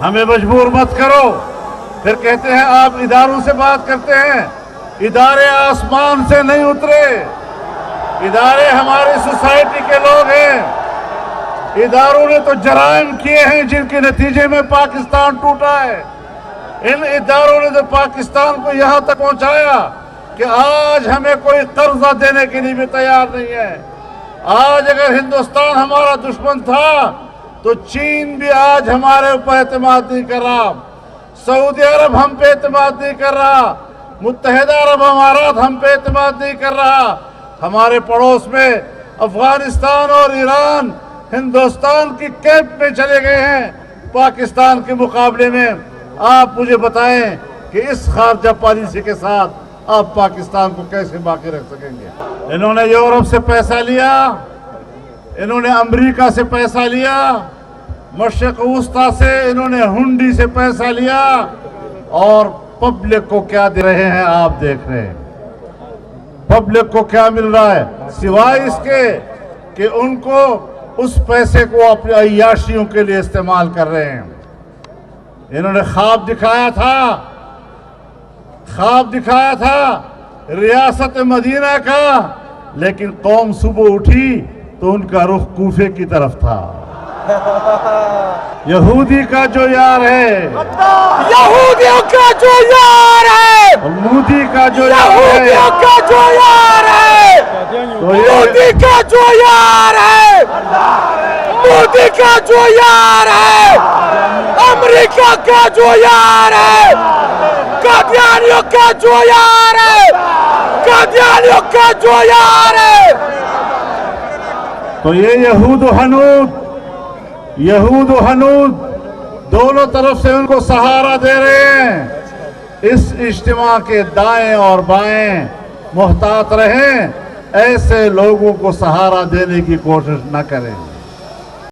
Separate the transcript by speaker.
Speaker 1: ہمیں مجبور مت کرو. پھر کہتے ہیں آپ اداروں سے بات کرتے ہیں. ادارے آسمان سے نہیں اترے. ادارے ہماری سوسائٹی کے لوگ ہیں. اداروں نے تو جرائم کیے ہیں جن کے نتیجے میں پاکستان ٹوٹا ہے. ان اداروں نے تو پاکستان کو یہاں تک پہنچایا کہ آج ہمیں کوئی قرضہ دینے کے لیے بھی تیار نہیں ہے. آج اگر ہندوستان ہمارا دشمن تھا تو چین بھی آج ہمارے اوپر اعتماد نہیں کر رہا. سعودی عرب ہم پہ اعتماد نہیں کر رہا. متحدہ عرب امارات ہم پہ اعتماد نہیں کر رہا. ہمارے پڑوس میں افغانستان اور ایران ہندوستان کی کیمپ میں چلے گئے ہیں پاکستان کے مقابلے میں. آپ مجھے بتائیں کہ اس خارجہ پالیسی کے ساتھ آپ پاکستان کو کیسے باقی رکھ سکیں گے؟ انہوں نے یورپ سے پیسہ لیا, انہوں نے امریکہ سے پیسہ لیا, مشرق وسطیٰ سے انہوں نے ہنڈی سے پیسہ لیا, اور پبلک کو کیا دے رہے ہیں آپ دیکھ رہے ہیں. پبلک کو کیا مل رہا ہے سوائے اس کے کہ ان کو اس پیسے کو اپنی عیاشیوں کے لیے استعمال کر رہے ہیں. انہوں نے خواب دکھایا تھا ریاست مدینہ کا, لیکن قوم صبح اٹھی تو ان کا رخ کوفے کی طرف تھا. یہودی کا جو یار ہے,
Speaker 2: یہودیوں کا جو یار ہے,
Speaker 1: مودی کا جو یار ہے,
Speaker 2: یہودیوں کا جو یار ہے, مودی کا جو یار ہے, مودی کا جو یار ہے, امریکہ کا جو یار ہے, قادیانیوں کا جو یار ہے, قادیانیوں کا جو یار ہے.
Speaker 1: تو یہ یہود و ہنود دونوں طرف سے ان کو سہارا دے رہے ہیں. اس اجتماع کے دائیں اور بائیں محتاط رہیں, ایسے لوگوں کو سہارا دینے کی کوشش نہ کریں.